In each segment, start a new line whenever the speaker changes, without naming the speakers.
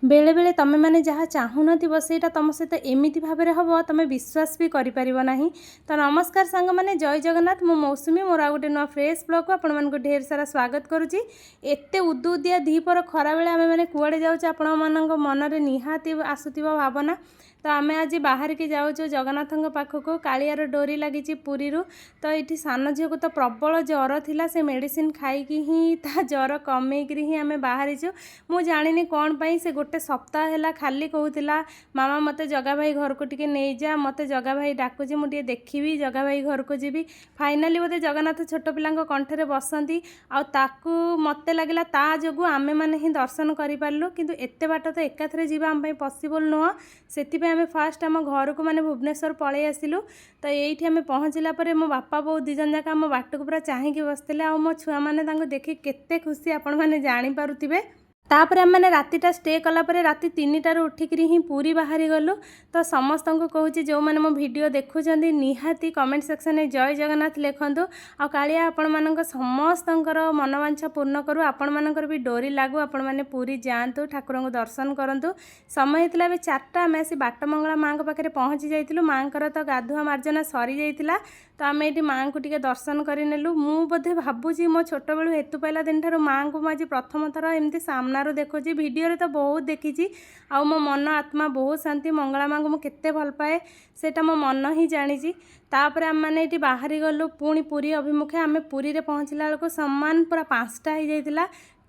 बेले बेले तमें मैंने जहाँ चाहूनथिबो सेटा तुम सहित एमिति भाबरे हबो तमें विश्वास भी करि परिबो नाही। तो नमस्कार सांग माने जय जगन्नाथ मु मौसुमी मोर आ गोटे नुआ फ्रेश ब्लॉग को आपण मानक ढेर सारा स्वागत करुची। एते उदुदिया दीपर खरा बेले आमे माने कुआडे जाउछ आपण मानक मनरे निहाती आसुथिबो भावना। तो आमे आज बाहर के जाउछु जगन्नाथଙ୍କ पाखको कालियार डोरी लागिची पुरी रु। तो ये सान झील को तो प्रबल जर थिला से मेडिसिन खाई ही ता जर कमेकरी ही आमे बाहरीचु। मु जानिनी कौन पाई से गोटे सप्ताह है खाली कहूला मामा मते जगा भाई घर को टिके नहीं जा मते जगा भाई डाकुची मुझे देखी जगा भाई घर को जीवी। फाइनाली बोधे जगन्नाथ छोट पिला कंठरे बसती आकु मत लगला ता जो आमे मैंने ही दर्शन करूँ किंतु एते बाट तो एकाथरे जीवा आम पॉसिबल नुह से आम फास्ट आम घर को माने भुवनेश्वर पलि आसिलु। तो ये आम पहुँचला मो बापा बो दिजन जाक आम बाट को पूरा चाहिए बसते आ मो छुआ मैंने देखी केते खुशी आपण मैंने जानीपारे। तापर आम मैंने रातिटा स्टे कलापर राति 3टार उठिकी ही पूरी बाहरी गलु। तो समस्त को कहूँ जो मैंने मो वीडियो देखुं निहाती कमेंट सेक्शन में जय जगन्नाथ लिखतु आ कालिया आपण मान समस्त मनोवांछा पूर्ण करूँ आपण मानकर भी डोरी लागू आपण मैंने पूरी जातु ठाकुर को दर्शन करूँ। समय होता है 4टा आम आसी बाटमंगला माँ पाखे पहुँची जाइलु। माँ तो गाधुआ मार्जना सरी जाइतिला। तो आम ये माँ को टिके दर्शन करनेलु। मु बोधे भावुची मो छोट बेलू हेतु पाइला दिन ठार माँ को मुझे प्रथम थर एमती सामनार देखुची वीडियो तो बहुत देखी आ मो मन आत्मा बहुत शांति मंगला माँ को मुझे भल पाए सेटा मो मन ही जानी। तापर आम मैंने ये बाहरी गलु पुणी पुरी अभिमुखे आम पुरी रे पहुँचला बेलू सम्मान पूरा 5टा हो जाइतिला।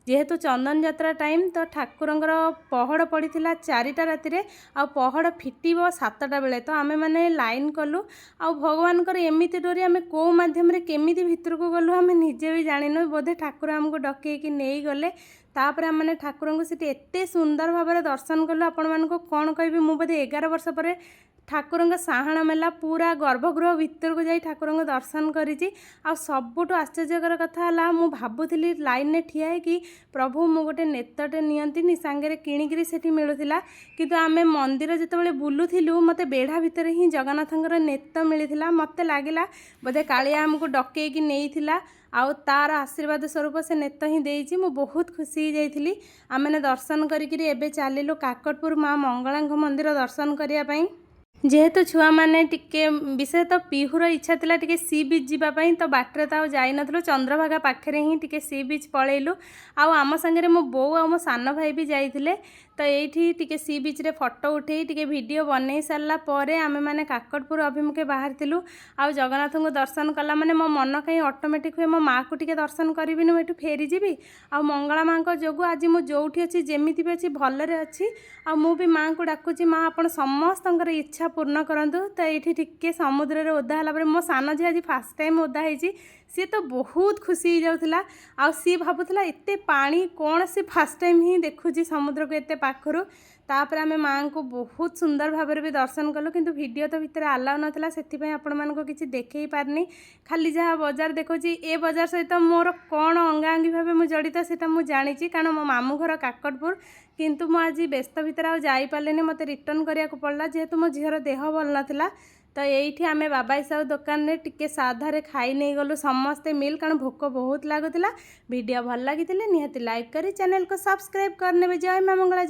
जेहेतु चंदन यात्रा टाइम तो ठाकुरंकर पहड़ पड़ी 4टा राति आ पहड़ फिटिब 7टा बेले। तो आमे माने लाइन कलु आ भगवान एमिति डोरी आमे को माध्यम रे केमिति भितर को गलु आमे निजे भी जानिनु बोधे ठाकुर आमको डकेकी नहीं गले। तापर आम मैंने ठाकुर को सीट एते सुंदर भाव दर्शन कलु। आपण मानको कौन कहबी मु बोधे 11 वर्ष पर ठाकुर साहाण मेला पूरा गर्भगृह भितर को जाई ठाकुर को दर्शन करी। आ सबुठ आश्चर्यकर कथा है मु भावुली लाइन में ठिया है कि प्रभु मु गोटे नेतटे नियंती सांगे किणिकी से मिलूला किंतु आमे मंदिर जिते बुलूलु मत बेढ़ा भितर ही जगन्नाथंकर नेत मिलता। मत लगला बोधे कालिया आमको डकेकी नहीं आउ तार आशीर्वाद स्वरूप से नेत ही देती। मु बहुत खुशी जाइली। आम मैंने दर्शन करी चलिलु काकटपुर माँ मंगला मंदिर दर्शन करने। जेहेतु छुआ मैंने टिके विशेष तो पीहुर इच्छा थिला टिके सी बीच जीवाई तो बाटर तो जाई नथलो चंद्रभागा पाखे ही टिके सी बीच पलैलु। आम सांगे मो बो आ मो सान भाई भी जाइथिले। तो ये टिके सी बीच रे फोटो उठे टिके वीडियो बनै सारा पर आमे माने काकटपुर अभिमुखे बाहर थिलु। आ जगन्नाथ को दर्शन कला माने मो मन कहीं ऑटोमेटिक हुए मो माँ को टिके दर्शन करी मुझे फेरी जीवी। आ मंगला माँ को जोगु आज मु जोठी अच्छी जेमिति भी अच्छी भलरे अच्छी आ मु भी माँ को डाकुची माँ आपण समस्त इच्छा पूर्ण करंतु। तो ये टिके समुद्र रे ओदा हला मो सान झी आज फास्ट टाइम ओदा होइची सी तो बहुत खुशी हो जाउथला। आ सी भाबुथला एते पानी कौन सी फास्ट टाइम ही देखुची समुद्र को एते पाखरु। तापर आमे माँ को बहुत सुंदर भाव भी दर्शन कलु किंतु वीडियो तो भितर आलाउ नाथला सेथिपई आपण मानको किछि देखै पारनी खाली जहाँ बजार देखुची। ए बजार सहित मोर कौन अंगांगी भाव मु जड़ित सेटा मु जानिची कारण मो मामू घर काकटपुर किंतु मु आज व्यस्त भितर आ जाई पारलेनी मते रिटर्न करिया को पड़ला जेहेतु मो झीर देह भल नथिला। तो ये आम बाबाई साहू दुकान में टिके साधारे खाई नहीं गलु समस्ते मिल कारण भोक बहुत लगुला। वीडियो भल लगी निहाती लाइक करी चैनल को सब्सक्राइब करने। जय मां मंगला।